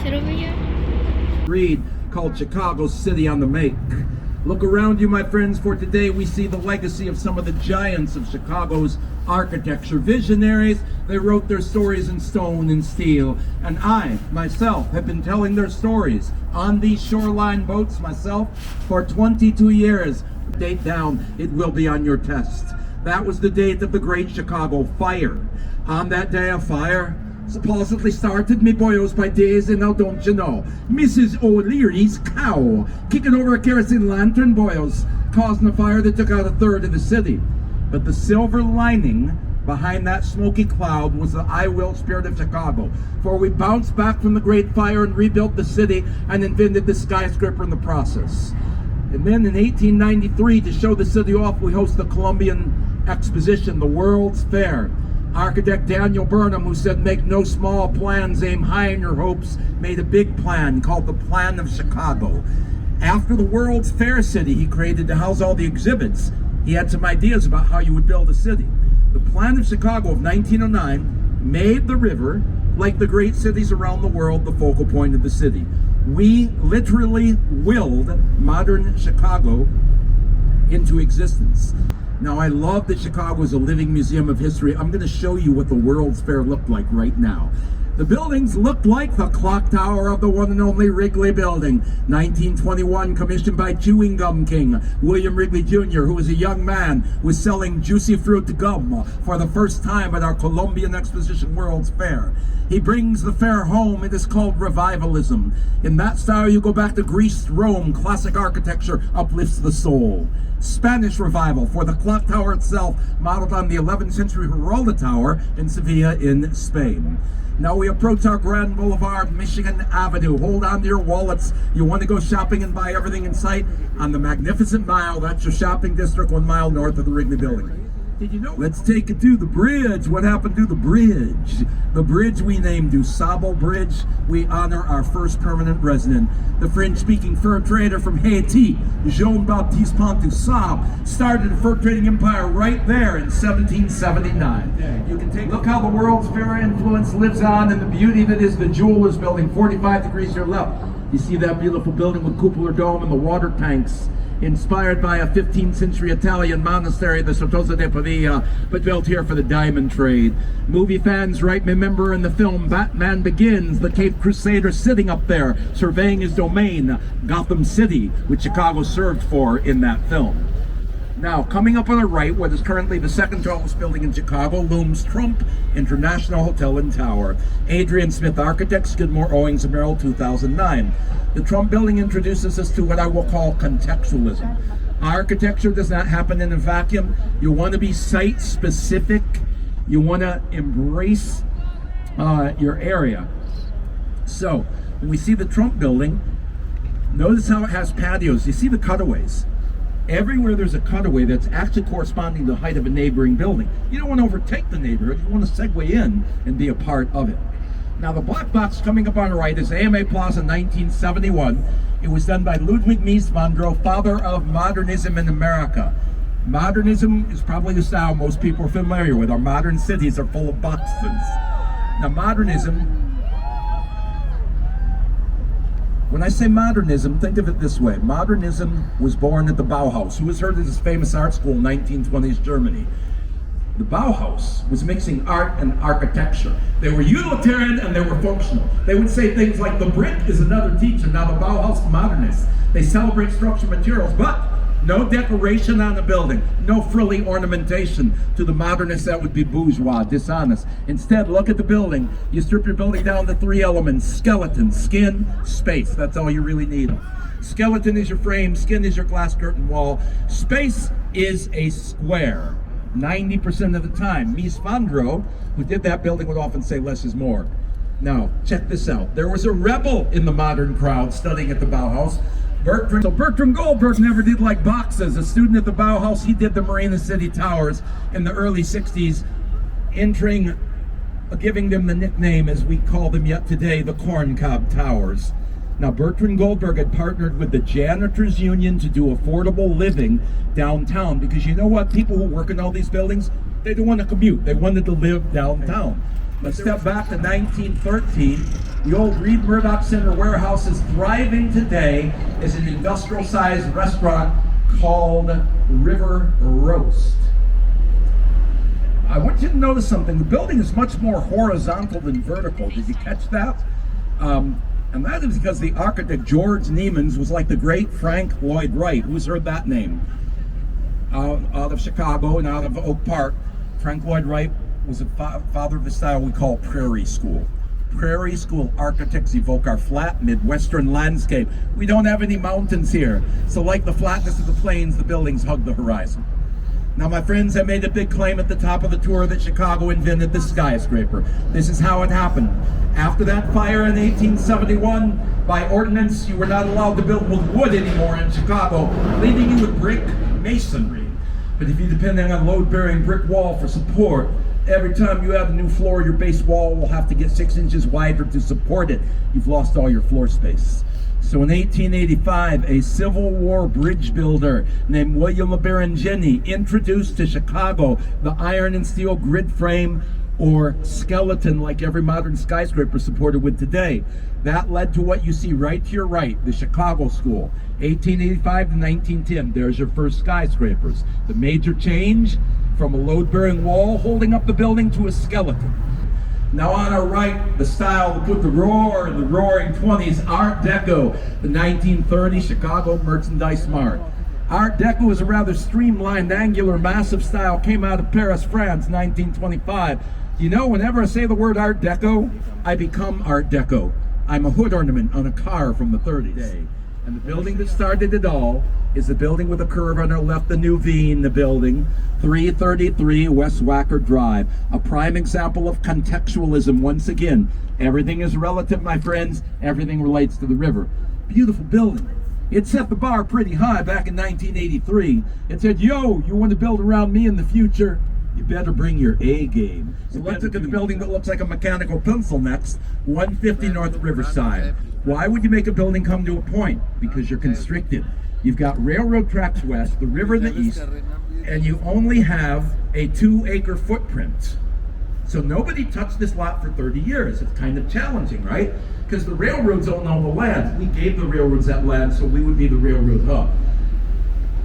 sit over here? Read called Chicago City on the Make. Look around you, my friends, for today we see the legacy of some of the giants of Chicago's architecture. Visionaries, they wrote their stories in stone and steel. And I, myself, have been telling their stories on these Shoreline boats myself for 22 years. Date down, it will be on your test. That was the date of the Great Chicago Fire. On that day of fire, supposedly started, me boyos, by days, and now don't you know, Mrs. O'Leary's cow kicking over a kerosene lantern, boyos, causing a fire that took out a third of the city. But the silver lining behind that smoky cloud was the I will spirit of Chicago. For we bounced back from the Great Fire and rebuilt the city and invented the skyscraper in the process. And then in 1893, to show the city off, we host the Columbian Exposition, the World's Fair. Architect Daniel Burnham, who said, make no small plans, aim high in your hopes, made a big plan called the Plan of Chicago. After the World's Fair city he created to house all the exhibits, he had some ideas about how you would build a city. The Plan of Chicago of 1909 made the river, like the great cities around the world, the focal point of the city. We literally willed modern Chicago into existence. Now, I love that Chicago is a living museum of history. I'm going to show you what the World's Fair looked like right now. The buildings looked like the clock tower of the one and only Wrigley Building. 1921, commissioned by Chewing Gum King William Wrigley Jr., who was a young man, was selling juicy fruit gum for the first time at our Columbian Exposition World's Fair. He brings the fair home. It is called Revivalism. In that style, you go back to Greece, Rome. Classic architecture uplifts the soul. Spanish Revival, for the clock tower itself, modeled on the 11th century Giralda Tower in Sevilla in Spain. Now we approach our Grand Boulevard, Michigan Avenue. Hold on to your wallets. You want to go shopping and buy everything in sight on the Magnificent Mile. That's your shopping district 1 mile north of the Wrigley Building. Did you know? Let's take it to the bridge. What happened to the bridge? The bridge we named DuSable Bridge. We honor our first permanent resident, the French-speaking fur trader from Haiti, Jean-Baptiste Pontoussaint, started a fur trading empire right there in 1779. You can take a look how the World's Fair influence lives on in the beauty that is the Jewelers Building, 45 degrees to your left. You see that beautiful building with cupola dome and the water tanks, inspired by a 15th century Italian monastery, the Certosa de Pavia, but built here for the diamond trade. Movie fans right remember in the film Batman Begins, the Cape Crusader sitting up there, surveying his domain, Gotham City, which Chicago served for in that film. Now, coming up on the right, what is currently the second tallest building in Chicago, looms Trump International Hotel and Tower. Adrian Smith Architects, Skidmore, Owings & Merrill, 2009. The Trump building introduces us to what I will call contextualism. Architecture does not happen in a vacuum. You want to be site-specific. You want to embrace your area. So, when we see the Trump building, notice how it has patios. You see the cutaways. Everywhere there's a cutaway that's actually corresponding to the height of a neighboring building. You don't want to overtake the neighborhood. You want to segue in and be a part of it. Now, the black box coming up on the right is AMA Plaza 1971. It was done by Ludwig Mies van der Rohe, father of modernism in America. Modernism is probably the style most people are familiar with. Our modern cities are full of boxes. Now, modernism, when I say modernism, think of it this way. Modernism was born at the Bauhaus. Who has heard of this famous art school in 1920s Germany? The Bauhaus was mixing art and architecture. They were utilitarian and they were functional. They would say things like, the brick is another teacher. Now the Bauhaus modernists, they celebrate structural materials, but no decoration on the building, no frilly ornamentation. To the modernists, that would be bourgeois, dishonest. Instead, look at the building. You strip your building down to 3 elements: skeleton, skin, space. That's all you really need. Skeleton is your frame, skin is your glass curtain wall, space is a square. 90% of the time. Mies van der Rohe, who did that building, would often say less is more. Now, check this out. There was a rebel in the modern crowd studying at the Bauhaus. Bertram Goldberg never did like boxes. A student at the Bauhaus, he did the Marina City Towers in the early 60s, giving them the nickname, as we call them yet today, the Corncob Towers. Now, Bertrand Goldberg had partnered with the Janitors Union to do affordable living downtown, because you know what? People who work in all these buildings, they don't want to commute. They wanted to live downtown. Let's step back to 1913. The old Reed Murdoch Center warehouse is thriving today as an industrial-sized restaurant called River Roast. I want you to notice something. The building is much more horizontal than vertical. Did you catch that? And that is because the architect George Niemans was like the great Frank Lloyd Wright. Who's heard that name? Out of Chicago and out of Oak Park. Frank Lloyd Wright was a father of the style we call Prairie School. Prairie School architects evoke our flat Midwestern landscape. We don't have any mountains here. So like the flatness of the plains, the buildings hug the horizon. Now, my friends, I made a big claim at the top of the tour that Chicago invented the skyscraper. This is how it happened. After that fire in 1871, by ordinance, you were not allowed to build with wood anymore in Chicago, leaving you with brick masonry. But if you depend on a load-bearing brick wall for support, every time you add a new floor, your base wall will have to get 6 inches wider to support it. You've lost all your floor space. So in 1885, a Civil War bridge builder named William LeBaron Jenney introduced to Chicago the iron and steel grid frame or skeleton like every modern skyscraper supported with today. That led to what you see right to your right, the Chicago School, 1885 to 1910. There's your first skyscrapers. The major change from a load-bearing wall holding up the building to a skeleton. Now on our right, the style to put the roar in the roaring 20s, Art Deco, the 1930 Chicago Merchandise Mart. Art Deco is a rather streamlined, angular, massive style, came out of Paris, France, 1925. You know, whenever I say the word Art Deco, I become Art Deco. I'm a hood ornament on a car from the 30s. And the building that started it all is the building with a curve on our left, the new V in the building, 333 West Wacker Drive, a prime example of contextualism once again. Everything is relative, my friends. Everything relates to the river. Beautiful building. It set the bar pretty high back in 1983. It said, yo, you want to build around me in the future? You better bring your A game. So let's look at the building that looks like a mechanical pencil next, 150 North Riverside. Why would you make a building come to a point? Because you're constricted. You've got railroad tracks west, the river in the east, and you only have a 2-acre footprint. So nobody touched this lot for 30 years. It's kind of challenging, right? Because the railroads don't own the land. We gave the railroads that land, so we would be the railroad hub.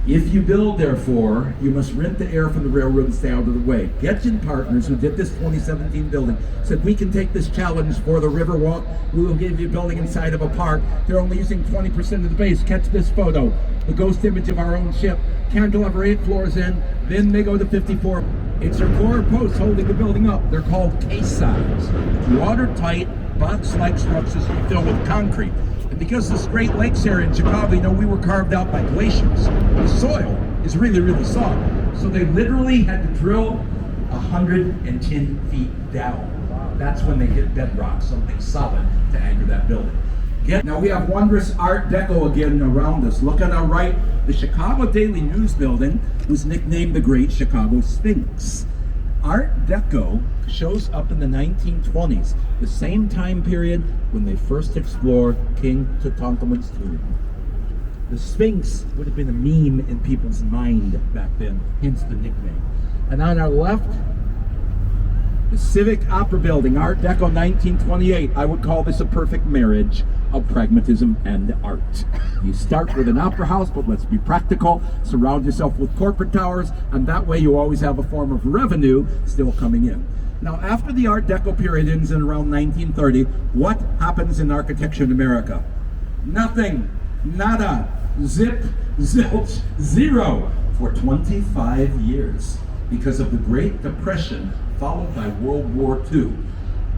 If you build, therefore, you must rent the air from the railroad and stay out of the way. Getchin Partners, who did this 2017 building, said, we can take this challenge for the Riverwalk. We will give you a building inside of a park. They're only using 20% of the base. Catch this photo. The ghost image of our own ship. Cantilever 8 floors in. Then they go to 54. It's their core posts holding the building up. They're called caissons. Watertight, box-like structures filled with concrete. And because this Great Lakes area in Chicago, you know, we were carved out by glaciers. The soil is really, really soft. So they literally had to drill 110 feet down. That's when they hit bedrock, something solid to anchor that building. Now we have wondrous Art Deco again around us. Look on our right, the Chicago Daily News building was nicknamed the Great Chicago Sphinx. Art Deco shows up in the 1920s, the same time period when they first explored King Tutankhamun's tomb. The Sphinx would have been a meme in people's mind back then, hence the nickname. And on our left, the Civic Opera Building, Art Deco 1928. I would call this a perfect marriage of pragmatism and art. You start with an opera house, but let's be practical. Surround yourself with corporate towers, and that way you always have a form of revenue still coming in. Now, after the Art Deco period ends in around 1930, what happens in architecture in America? Nothing. Nada. Zip. Zilch. Zero. For 25 years. Because of the Great Depression, followed by World War II.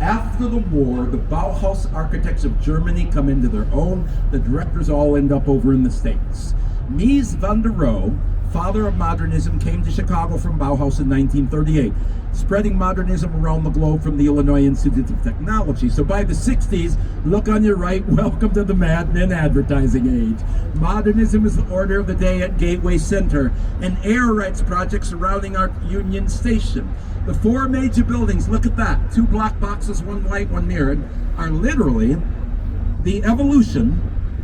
After the war, the Bauhaus architects of Germany come into their own. The directors all end up over in the States. Mies van der Rohe, father of modernism, came to Chicago from Bauhaus in 1938, spreading modernism around the globe from the Illinois Institute of Technology. So by the 60s, look on your right, welcome to the Mad Men advertising age. Modernism is the order of the day at Gateway Center, an air rights project surrounding our Union Station. The 4 major buildings, look at that, 2 black boxes, 1 white, 1 mirrored, are literally the evolution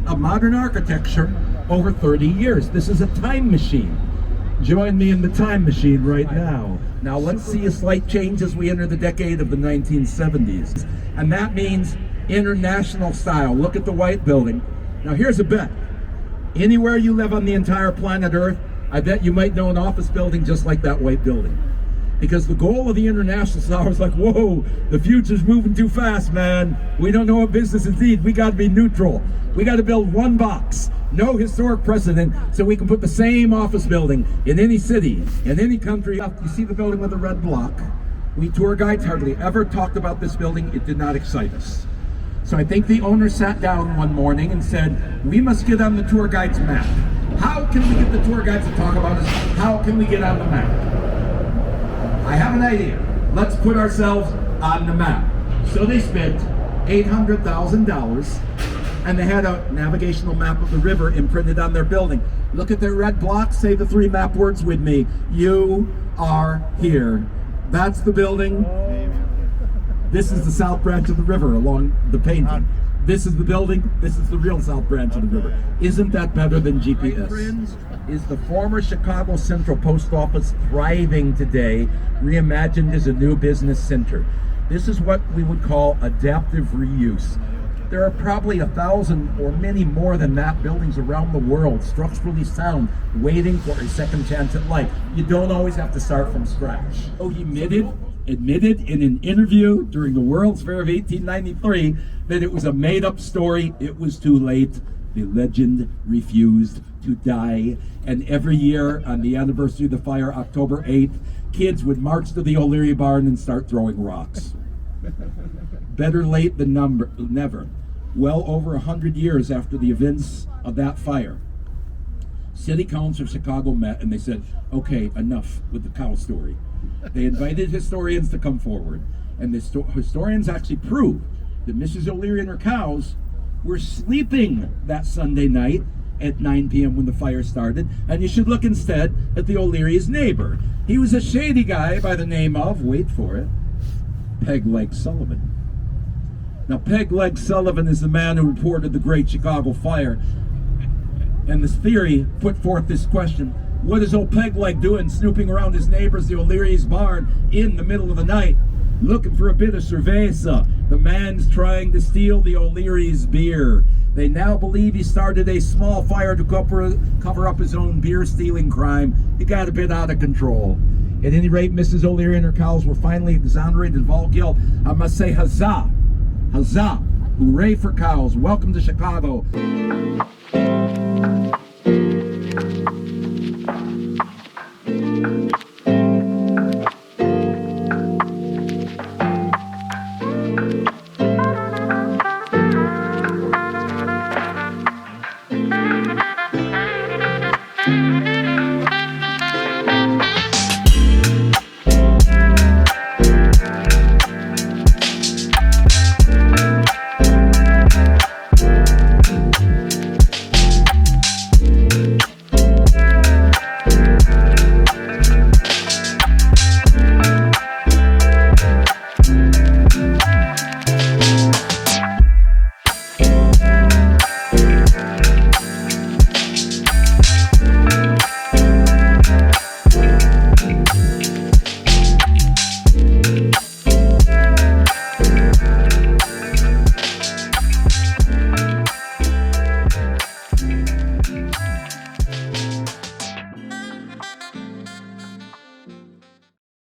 of modern architecture over 30 years. This is a time machine. Join me in the time machine right now. Now let's see a slight change as we enter the decade of the 1970s. And that means International style. Look at the white building. Now here's a bet. Anywhere you live on the entire planet Earth, I bet you might know an office building just like that white building. Because the goal of the international style is like, whoa, the future's moving too fast, man. We don't know what business is need. We got to be neutral. We got to build one box, no historic precedent, so we can put the same office building in any city, in any country. You see the building with the red block? We tour guides hardly ever talked about this building. It did not excite us. So I think the owner sat down one morning and said, we must get on the tour guide's map. How can we get the tour guides to talk about us? How can we get on the map? I have an idea. Let's put ourselves on the map. So they spent $800,000 and they had a navigational map of the river imprinted on their building. Look at their red block, say the 3 map words with me. You are here. That's the building. This is the south branch of the river along the painting. This is the building. This is the real south branch of the river. Isn't that better than GPS? Friends, is the former Chicago Central Post Office thriving today, reimagined as a new business center? This is what we would call adaptive reuse. There are probably 1,000 or many more than that buildings around the world, structurally sound, waiting for a second chance at life. You don't always have to start from scratch. Oh, he admitted in an interview during the World's Fair of 1893 that it was a made-up story. It was too late. The legend refused to die. And every year on the anniversary of the fire, October 8th, kids would march to the O'Leary barn and start throwing rocks. Better late than never. Well over 100 years after the events of that fire, City Council of Chicago met and they said, okay, enough with the cow story. They invited historians to come forward, and the historians actually proved that Mrs. O'Leary and her cows were sleeping that Sunday night at 9 p.m. when the fire started, and you should look instead at the O'Leary's neighbor. He was a shady guy by the name of, wait for it, Peg Leg Sullivan. Now, Peg Leg Sullivan is the man who reported the Great Chicago Fire, and this theory put forth this question: what is old Peg Leg doing snooping around his neighbors, the O'Leary's barn, in the middle of the night, looking for a bit of cerveza? The man's trying to steal the O'Leary's beer. They now believe he started a small fire to cover up his own beer-stealing crime. He got a bit out of control. At any rate, Mrs. O'Leary and her cows were finally exonerated of all guilt. I must say huzzah! Huzzah! Hooray for cows! Welcome to Chicago!